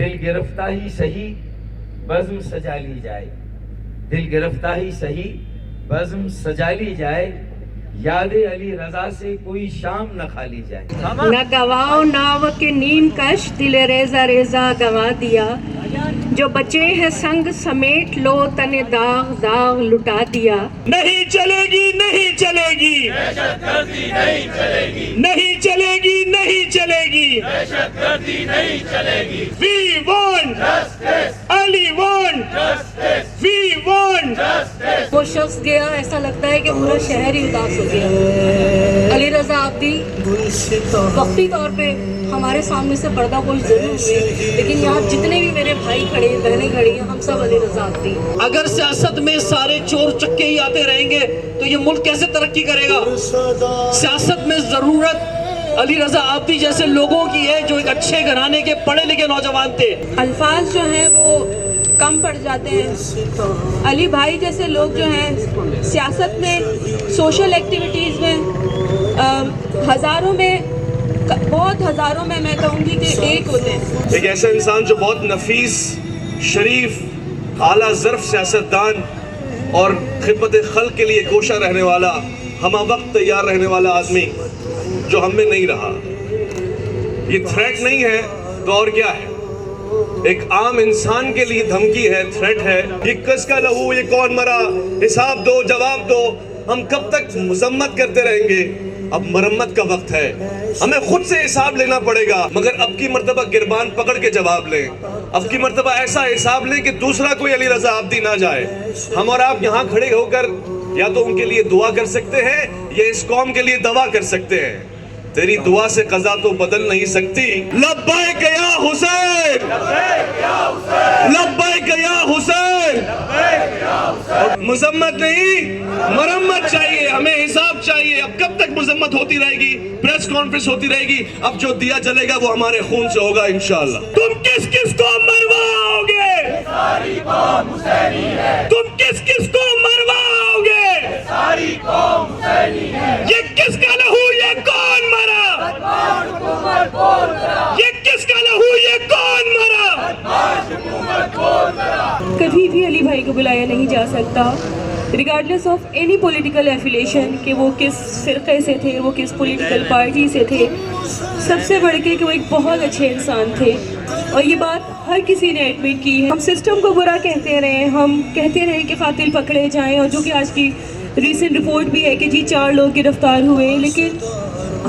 دل گرفتہ ہی سہی بزم سجا لی جائے، دل گرفتہ ہی سہی بزم سجا لی جائے، یاد علی رضا سے کوئی شام نہ کھا لی جائے۔ نہ گواؤ ناو کے نیم کش دل ریزہ ریزہ گوا دیا، جو بچے ہیں سنگ سمیٹ لو تن داغ داغ لٹا دیا۔ نہیں چلے گی نہیں چلے گی دہشت گردی نہیں چلے گی، نہیں چلے گی نہیں چلے گی، دہشت گردی نہیں چلے گی۔ We want justice, Ali want, justice, we want. Justice. وہ شخص گیا، ایسا لگتا ہے کہ پورا شہر ہی اداس ہو گیا۔ علی رضا آبدی وقتی طور پہ ہمارے سامنے سے پردہ پوش ضرور ہوئے، لیکن یہاں جتنے بھی میرے بھائی کھڑے ہیں، بہنیں کھڑی ہیں، ہم سب علی رضا آبدی۔ اگر سیاست میں سارے چور چکے ہی آتے رہیں گے تو یہ ملک کیسے ترقی کرے گا؟ سیاست میں ضرورت علی رضا آبدی جیسے لوگوں کی ہے جو ایک اچھے گھرانے کے پڑھے لکھے نوجوان تھے۔ الفاظ جو ہیں وہ کم پڑ جاتے ہیں۔ علی بھائی جیسے لوگ جو ہیں سیاست میں، سوشل ایکٹیویٹیز میں ہزاروں میں، بہت ہزاروں میں کہوں گی کہ ایک ہوتے ہیں۔ ایک ایسا انسان جو بہت نفیس، شریف، اعلیٰ ظرف سیاستدان اور خدمت خلق کے لیے کوشاں رہنے والا، ہمہ وقت تیار رہنے والا آدمی جو ہم میں نہیں رہا۔ یہ تھریٹ نہیں ہے تو اور کیا ہے؟ ایک عام انسان کے لیے دھمکی ہے، تھریٹ ہے۔ یہ کس کا لہو، یہ کون مرا، حساب دو، جواب دو۔ ہم کب تک مذمت کرتے رہیں گے؟ اب مرمت کا وقت ہے، ہمیں خود سے حساب لینا پڑے گا، مگر اب کی مرتبہ گربان پکڑ کے جواب لیں۔ اب کی مرتبہ ایسا حساب لیں کہ دوسرا کوئی علی رضا آبدی نہ جائے۔ ہم اور آپ یہاں کھڑے ہو کر یا تو ان کے لیے دعا کر سکتے ہیں یا اس قوم کے لیے دعا کر سکتے ہیں۔ تیری دعا سے قضا تو بدل نہیں سکتی۔ لبیک یا حسین، لبیک یا حسین۔ مذمت نہیں، مرمت چاہیے، ہمیں حساب چاہیے۔ اب کب تک مذمت ہوتی رہے گی، پریس کانفرنس ہوتی رہے گی؟ اب جو دیا جلے گا وہ ہمارے خون سے ہوگا انشاءاللہ۔ تم کس کس کو مرواؤ گے؟ ساری قوم حسینی ہے، تم کس کس کو مرواؤ گے؟ ساری قوم حسینی ہے۔ یہ کس کا لہو، یہ کون مرا؟ بدماش حکومت بول ذرا، یہ کس کا لہو، یہ کون مرا؟ بدماش حکومت بول ذرا۔ کبھی بھی علی بھائی کو بلایا نہیں جا سکتا، regardless of any political affiliation, کہ وہ کس فرقے سے تھے، وہ کس پولیٹیکل پارٹی سے تھے۔ سب سے بڑھ کے کہ وہ ایک بہت اچھے انسان تھے، اور یہ بات ہر کسی نے ایڈمٹ کی ہے۔ ہم سسٹم کو برا کہتے رہے، ہم کہتے رہے کہ قاتل پکڑے جائیں، اور جو کہ آج کی ریسنٹ رپورٹ بھی ہے کہ جی 4 لوگ گرفتار ہوئے، لیکن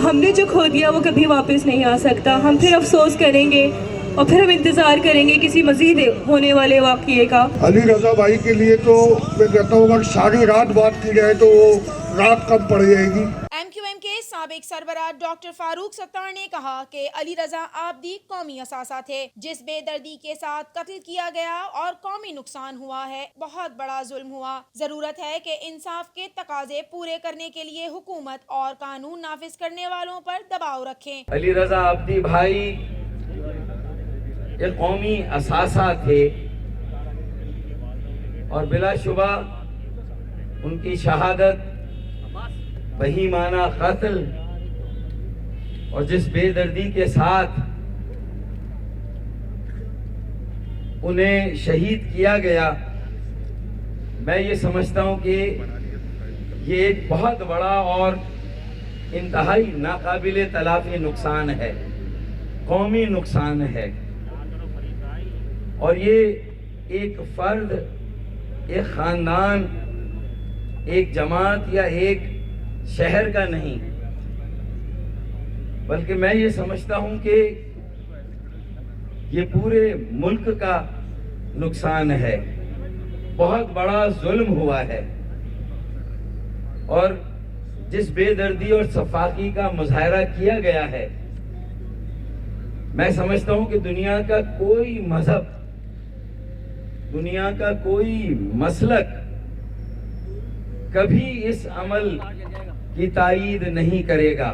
ہم نے جو کھو دیا وہ کبھی واپس نہیں آ سکتا۔ ہم پھر افسوس کریں گے اور پھر ہم انتظار کریں گے کسی مزید ہونے والے واقعے کا۔ علی رضا بھائی کے لیے تو میں کہتا ہوں اگر ساری رات بات کی جائے تو وہ رات کم پڑ جائے گی۔ MQM کے سابق سربراہ ڈاکٹر فاروق ستار نے کہا کہ علی رضا آبدی قومی اثاثہ تھے، جس بے دردی کے ساتھ قتل کیا گیا اور قومی نقصان ہوا ہے، بہت بڑا ظلم ہوا۔ ضرورت ہے کہ انصاف کے تقاضے پورے کرنے کے لیے حکومت اور قانون نافذ کرنے والوں پر دباؤ رکھیں۔ علی رضا آبدی بھائی یہ قومی اثاثہ تھے، اور بلا شبہ ان کی شہادت، بہیمانہ قتل اور جس بے دردی کے ساتھ انہیں شہید کیا گیا، میں یہ سمجھتا ہوں کہ یہ ایک بہت بڑا اور انتہائی ناقابل تلافی نقصان ہے، قومی نقصان ہے۔ اور یہ ایک فرد، ایک خاندان، ایک جماعت یا ایک شہر کا نہیں، بلکہ میں یہ سمجھتا ہوں کہ یہ پورے ملک کا نقصان ہے، بہت بڑا ظلم ہوا ہے، اور جس بے دردی اور صفاقی کا مظاہرہ کیا گیا ہے، میں سمجھتا ہوں کہ دنیا کا کوئی مذہب، دنیا کا کوئی مسلک کبھی اس عمل کی تائید نہیں کرے گا۔